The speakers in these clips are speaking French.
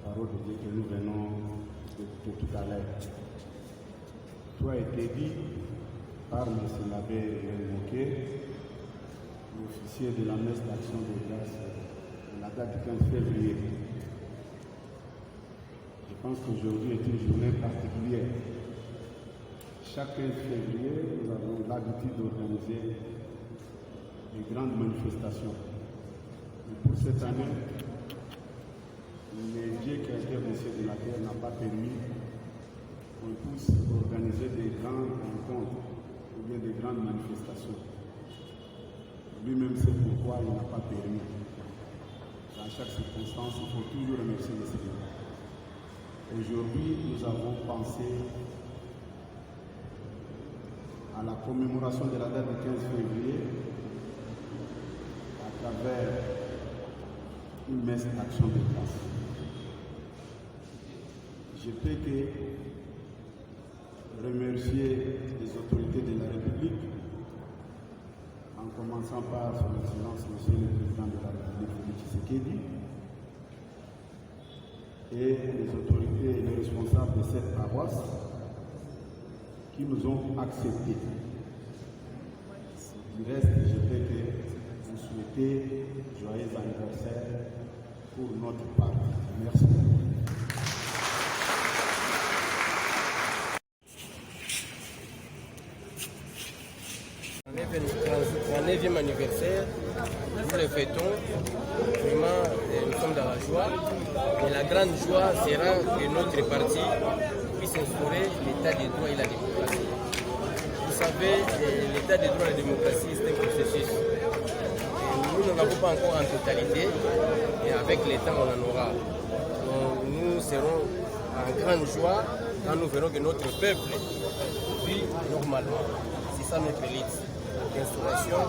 parole de Dieu que nous venons d'écouter tout à l'heure. Tout a été dit par M. l'abbé Moquet, l'officier de la messe d'action de grâce de la date du 15 février. Je pense qu'aujourd'hui est une journée particulière. Chaque 15 février, nous avons l'habitude d'organiser de grandes manifestations. Et pour cette année, le Dieu qui a été au ciel de la terre n'a pas permis qu'on puisse organiser des grandes rencontres ou bien des grandes manifestations. Lui-même sait pourquoi il n'a pas permis. Dans chaque circonstance, il faut toujours remercier le Seigneur. Aujourd'hui, nous avons pensé à la commémoration de la date du 15 février à travers une messe d'action de grâce. Je peux que remercier les autorités de la République, en commençant par son Excellence, Monsieur le Président de la République, Félix Tshisekedi, et les autorités et les responsables de cette paroisse qui nous ont acceptés. Du reste, je peux que vous souhaiter joyeux anniversaire pour notre part. Merci. Mon 9e anniversaire, nous le fêtons. Vraiment, nous sommes dans la joie. Et la grande joie sera que notre parti puisse instaurer l'état des droits et la démocratie. Vous savez, l'état des droits et la démocratie, c'est un processus. Et nous n'en avons pas encore en totalité. Et avec l'État, on en aura. Donc, nous serons en grande joie quand nous verrons que notre peuple vit normalement. C'est ça notre élite. L'instauration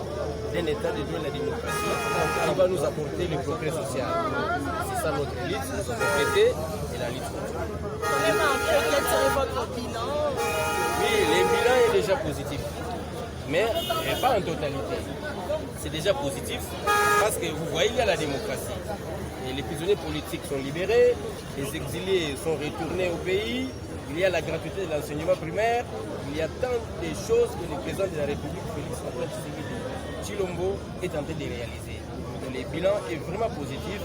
d'un état de droit et de la démocratie qui va nous apporter le progrès social. C'est ça notre lutte, notre propriété et la lutte. Quel serait votre bilan? Oui, le bilan est déjà positif, mais pas en totalité. C'est déjà positif parce que vous voyez, il y a la démocratie. Et les prisonniers politiques sont libérés, les exilés sont retournés au pays. Il y a la gratuité de l'enseignement primaire, il y a tant de choses que le président de la République, Félix Tshilombo, est en train de réaliser. Donc, le bilan est vraiment positif,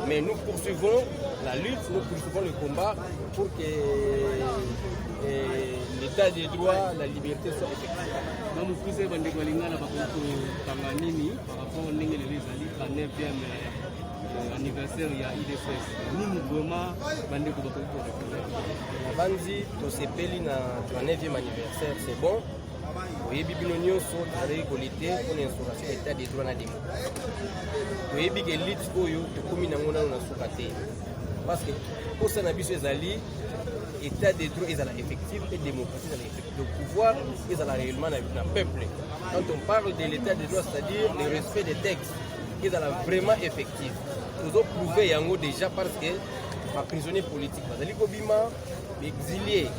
mais nous poursuivons la lutte, nous poursuivons le combat pour que l'état des droits, la liberté soit effective. Donc, vous pouvez vous dire par rapport au 9e anniversaire il y a IDFS. Nous vraiment bandeko Banzi to sepeli na 9e anniversaire, c'est bon. Oyebi bino nyonso tozali kolite pour l'instauration de l'état des droits na démocratie. Oyebi ke lutte oyo tokomi nango nano na suka te. Parce que posa na biso ezali état des droits ezala effectif et démocratie ezala effectif. Le pouvoir ezala réellement na peuple. Quand on parle de l'état des droits, c'est-à-dire le respect des textes, ezala vraiment effectif. Nous avons prouvé yango déjà parce que les prisonniers politiques, bazali kobima, exilés,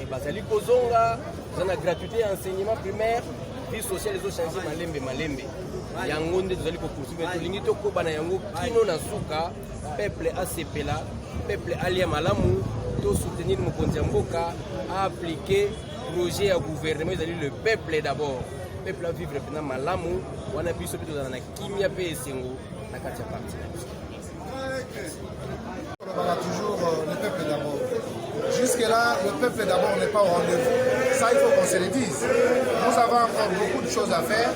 et bazali kozonga, dans la gratuité enseignement primaire, vie sociale les autres changé malembe. Yango nde tozali ko poursuivre tolingi to koba na yango kino na suka, peuple asepela, peuple alia malamu, to soutenir mokonzi ya mboka, à appliquer projet ya gouvernement, ezali le peuple d'abord. Le peuple à vivre pendant malamu, wana biso bito na kimia pe esengo na kati ya parti. Toujours le peuple d'abord. Jusque-là, le peuple d'abord n'est pas au rendez-vous. Ça, il faut qu'on se le dise. Nous avons encore beaucoup de choses à faire.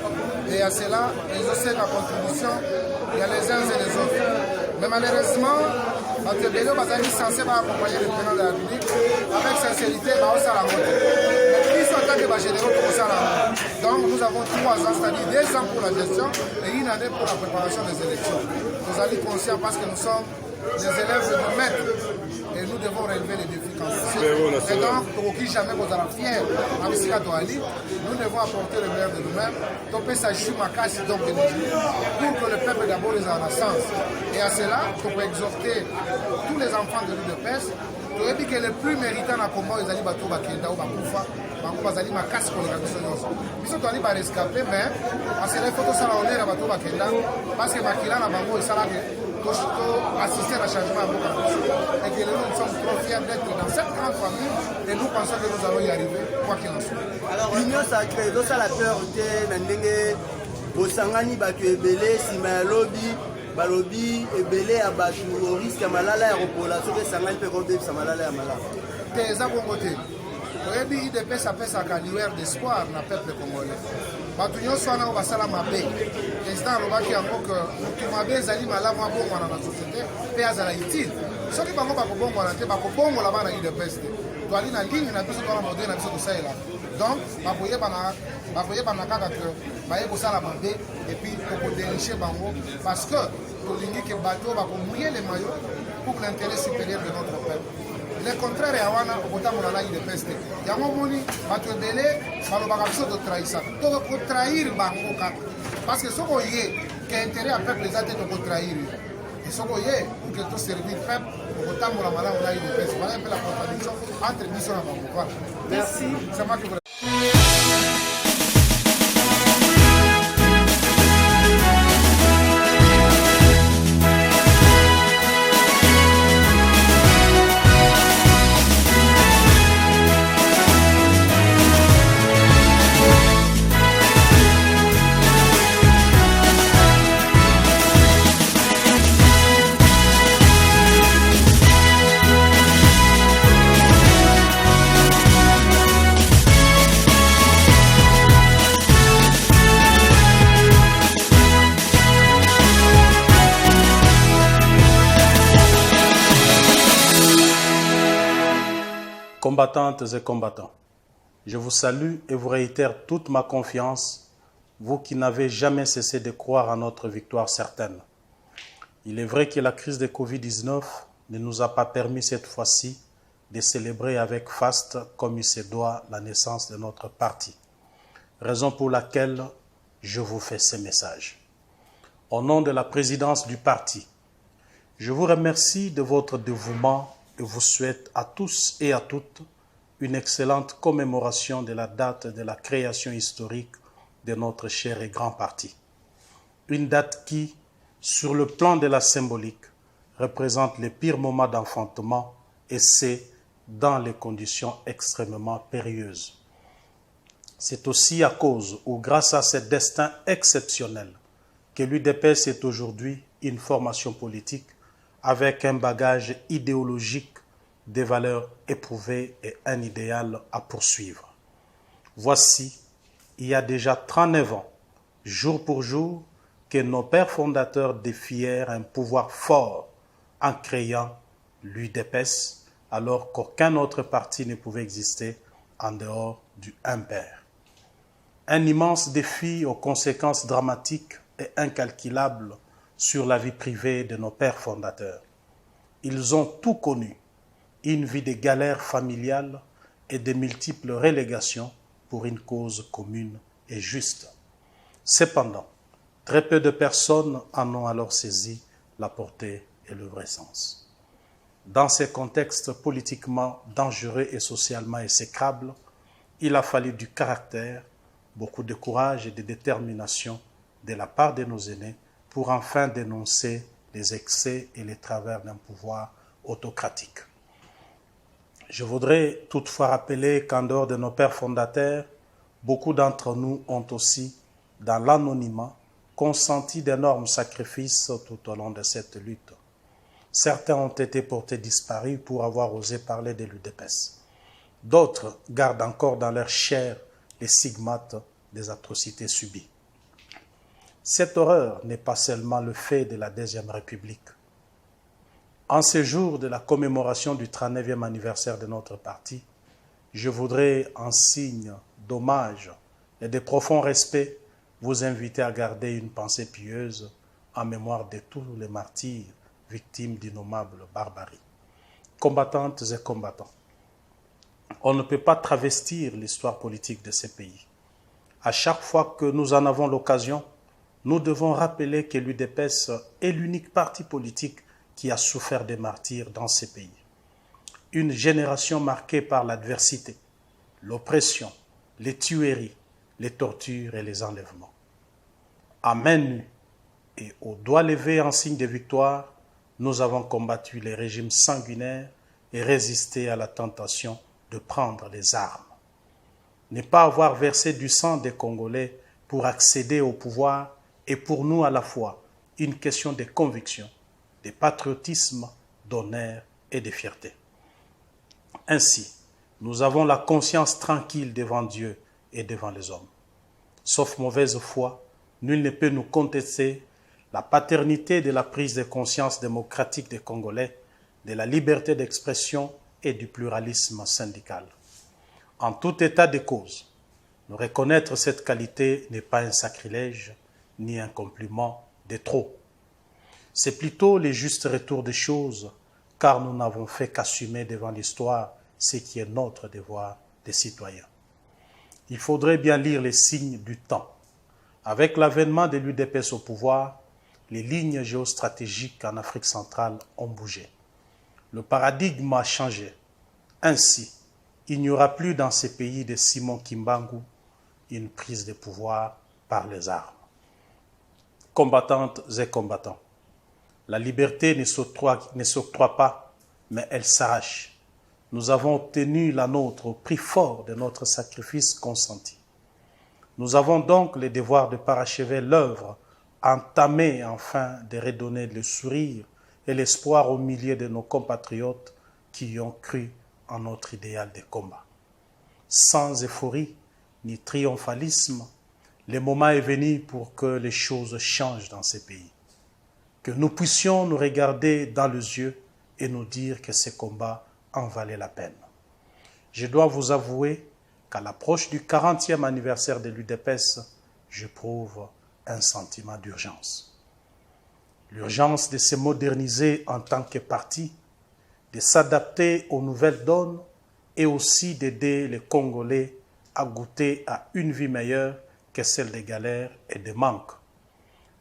Et à cela, les aussi la contribution, il y a les uns et les autres. Mais malheureusement, notre bélo est censé accompagner le président de la République avec sincérité, on s'en rend compte. Mais ils sont en tant que généraux pour ça. Donc nous avons 3 ans, c'est-à-dire 2 ans pour la gestion et 1 année pour la préparation des élections. Nous allons être conscients parce que nous sommes des élèves de nos maîtres et nous devons relever les défis quand c'est. Et donc, pour qui jamais vous allez fier, nous devons apporter le meilleur de nous-mêmes, topper sa chuma casse donc de nous pour que le peuple d'abord les a en sens. Et à cela, on peut exhorter tous les enfants de l'île de Pesse. Tu as dit que le plus méritant à combat, ils allaient battre Bakenda ou Bakoufa. bazali makasi koleka biso nyonso biso toali barescape mais parce que il faut tosala honneur ya bato bakenda parce que makila na bango esalaki assister à un changement à Boka. Et que nous sommes trop fiers d'être dans cette grande famille et nous pensons que nous allons y arriver, quoi qu'il en soit. Alors, l'union sacrée, ça la peur de Bosangani Batu Ebele, Sima Lobby, Balobi, Ebele, Abatu, au risque à Malala, Aéropola, ce que Sangani peut compter, ça Malala, Malala. T'es à bon côté. Oyebi IDPS apesaka lueur d'espoir na peuple congolais. Bato nyonso wana basala mabe. Président alobaki yango ke motu mabe ezali malamu abongwana na société mpe azala utile. Soki bango bakobongwana te bakobongola bana IDPS te. Toali na ligne na biso twana modele na biso tosalela. Donc bakoyebana kaka ke baye kosala mabe epuis tokodéniche bango parce que tolingi ke bato bakomouiller le maillot pour l'intérêt supérieur de notre peuple. Le contraire ya wana okotambola na IDPS te yango moni bato ebele balobaka biso totrahisa tokotrahir bango kaka parce que soki oye ke intérêt ya peuple eza te tokotrahir et soki oye pour que toservir peuple okotambola malamu na IDPS wana mpe la contradiction entre biso na bango. Voilà. Merci. C'est moi qui vous... Combattantes et combattants, je vous salue et vous réitère toute ma confiance, vous qui n'avez jamais cessé de croire à notre victoire certaine. Il est vrai que la crise de Covid-19 ne nous a pas permis cette fois-ci de célébrer avec faste comme il se doit la naissance de notre parti, raison pour laquelle je vous fais ce message. Au nom de la présidence du parti, je vous remercie de votre dévouement et vous souhaite à tous et à toutes une excellente commémoration de la date de la création historique de notre cher et grand parti. Une date qui, sur le plan de la symbolique, représente les pires moments d'enfantement et c'est dans les conditions extrêmement périlleuses. C'est aussi à cause ou grâce à ce destin exceptionnel que l'UDPS est aujourd'hui une formation politique avec un bagage idéologique, des valeurs éprouvées et un idéal à poursuivre. Voici, il y a déjà 39 ans, jour pour jour, que nos pères fondateurs défièrent un pouvoir fort en créant l'UDPS, alors qu'aucun autre parti ne pouvait exister en dehors du un père. Un immense défi aux conséquences dramatiques et incalculables sur la vie privée de nos pères fondateurs. Ils ont tout connu, une vie de galères familiales et de multiples relégations pour une cause commune et juste. Cependant, très peu de personnes en ont alors saisi la portée et le vrai sens. Dans ces contextes politiquement dangereux et socialement exécrables, il a fallu du caractère, beaucoup de courage et de détermination de la part de nos aînés pour enfin dénoncer les excès et les travers d'un pouvoir autocratique. Je voudrais toutefois rappeler qu'en dehors de nos pères fondateurs, beaucoup d'entre nous ont aussi, dans l'anonymat, consenti d'énormes sacrifices tout au long de cette lutte. Certains ont été portés disparus pour avoir osé parler de l'UDPS. D'autres gardent encore dans leur chair les stigmates des atrocités subies. Cette horreur n'est pas seulement le fait de la Deuxième République. En ce jour de la commémoration du 39e anniversaire de notre parti, je voudrais, en signe d'hommage et de profond respect, vous inviter à garder une pensée pieuse en mémoire de tous les martyrs victimes d'innommables barbaries. Combattantes et combattants, on ne peut pas travestir l'histoire politique de ces pays. À chaque fois que nous en avons l'occasion, nous devons rappeler que l'UDPS est l'unique parti politique qui a souffert des martyrs dans ces pays. Une génération marquée par l'adversité, l'oppression, les tueries, les tortures et les enlèvements. À main nue et aux doigts levés en signe de victoire, nous avons combattu les régimes sanguinaires et résisté à la tentation de prendre les armes. Ne pas avoir versé du sang des Congolais pour accéder au pouvoir est pour nous à la fois une question de conviction, de patriotisme, d'honneur et de fierté. Ainsi, nous avons la conscience tranquille devant Dieu et devant les hommes. Sauf mauvaise foi, nul ne peut nous contester la paternité de la prise de conscience démocratique des Congolais, de la liberté d'expression et du pluralisme syndical. En tout état de cause, nous reconnaître cette qualité n'est pas un sacrilège ni un compliment de trop. C'est plutôt le juste retour des choses, car nous n'avons fait qu'assumer devant l'histoire ce qui est notre devoir de citoyens. Il faudrait bien lire les signes du temps. Avec l'avènement de l'UDPS au pouvoir, les lignes géostratégiques en Afrique centrale ont bougé. Le paradigme a changé. Ainsi, il n'y aura plus dans ces pays de Simon Kimbangu une prise de pouvoir par les armes. Combattantes et combattants, la liberté ne s'octroie pas, mais elle s'arrache. Nous avons obtenu la nôtre au prix fort de notre sacrifice consenti. Nous avons donc le devoir de parachever l'œuvre entamée afin de redonner le sourire et l'espoir aux milliers de nos compatriotes qui y ont cru en notre idéal de combat. Sans euphorie ni triomphalisme, le moment est venu pour que les choses changent dans ces pays. Que nous puissions nous regarder dans les yeux et nous dire que ce combat en valait la peine. Je dois vous avouer qu'à l'approche du 40e anniversaire de l'UDPS, j'éprouve un sentiment d'urgence. L'urgence de se moderniser en tant que parti, de s'adapter aux nouvelles donnes et aussi d'aider les Congolais à goûter à une vie meilleure que celle des galères et des manques.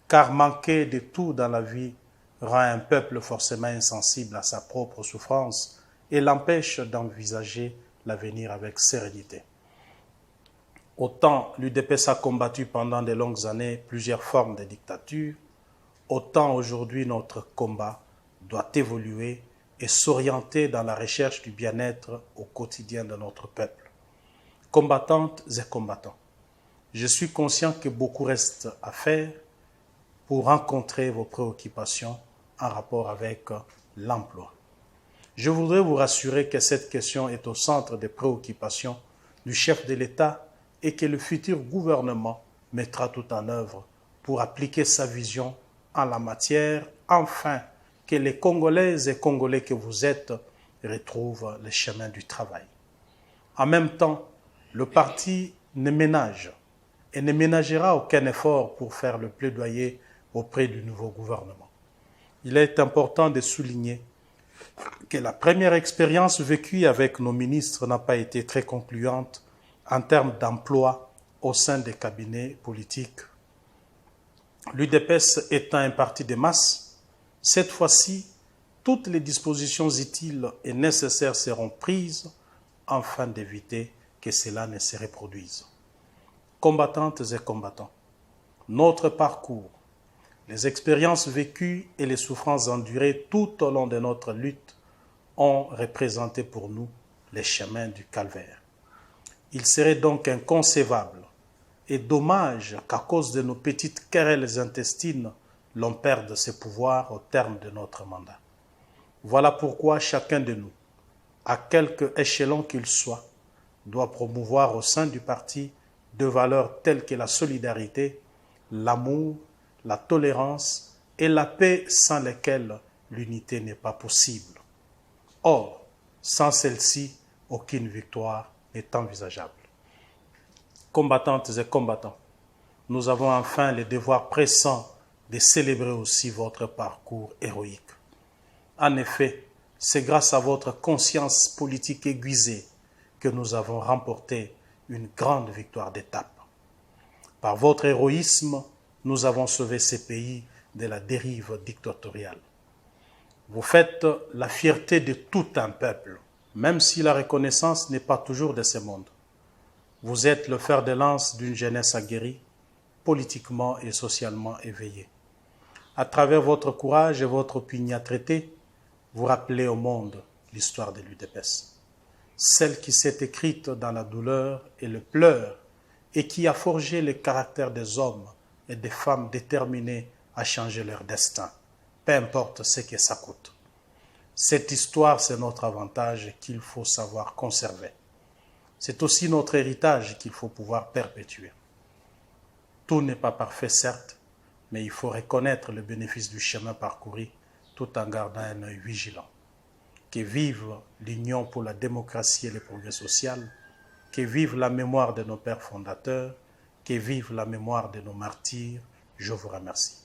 Car manquer de tout dans la vie rend un peuple forcément insensible à sa propre souffrance et l'empêche d'envisager l'avenir avec sérénité. Autant l'UDPS a combattu pendant de longues années plusieurs formes de dictature, autant aujourd'hui notre combat doit évoluer et s'orienter dans la recherche du bien-être au quotidien de notre peuple. Combattantes et combattants, je suis conscient que beaucoup reste à faire pour rencontrer vos préoccupations en rapport avec l'emploi. Je voudrais vous rassurer que cette question est au centre des préoccupations du chef de l'État et que le futur gouvernement mettra tout en œuvre pour appliquer sa vision en la matière, afin que les Congolaises et Congolais que vous êtes retrouvent le chemin du travail. En même temps, le parti ne ménage et ne ménagera aucun effort pour faire le plaidoyer auprès du nouveau gouvernement. Il est important de souligner que la première expérience vécue avec nos ministres n'a pas été très concluante en termes d'emploi au sein des cabinets politiques. L'UDPS étant un parti de masse, cette fois-ci, toutes les dispositions utiles et nécessaires seront prises afin d'éviter que cela ne se reproduise. Combattantes et combattants, notre parcours, les expériences vécues et les souffrances endurées tout au long de notre lutte ont représenté pour nous les chemins du calvaire. Il serait donc inconcevable et dommage qu'à cause de nos petites querelles intestines, l'on perde ses pouvoirs au terme de notre mandat. Voilà pourquoi chacun de nous, à quelque échelon qu'il soit, doit promouvoir au sein du parti de valeurs telles que la solidarité, l'amour, la tolérance et la paix sans lesquelles l'unité n'est pas possible. Or, sans celle-ci, aucune victoire n'est envisageable. Combattantes et combattants, nous avons enfin le devoir pressant de célébrer aussi votre parcours héroïque. En effet, c'est grâce à votre conscience politique aiguisée que nous avons remporté une grande victoire d'étape. Par votre héroïsme, nous avons sauvé ces pays de la dérive dictatoriale. Vous faites la fierté de tout un peuple, même si la reconnaissance n'est pas toujours de ce monde. Vous êtes le fer de lance d'une jeunesse aguerrie, politiquement et socialement éveillée. À travers votre courage et votre opiniâtreté, vous rappelez au monde l'histoire de l'UDPS. Celle qui s'est écrite dans la douleur et le pleur et qui a forgé le caractère des hommes et des femmes déterminés à changer leur destin, peu importe ce que ça coûte. Cette histoire, c'est notre avantage qu'il faut savoir conserver. C'est aussi notre héritage qu'il faut pouvoir perpétuer. Tout n'est pas parfait, certes, mais il faut reconnaître le bénéfice du chemin parcouru tout en gardant un œil vigilant. Que vive l'Union pour la démocratie et le progrès social, que vive la mémoire de nos pères fondateurs, que vive la mémoire de nos martyrs. Je vous remercie.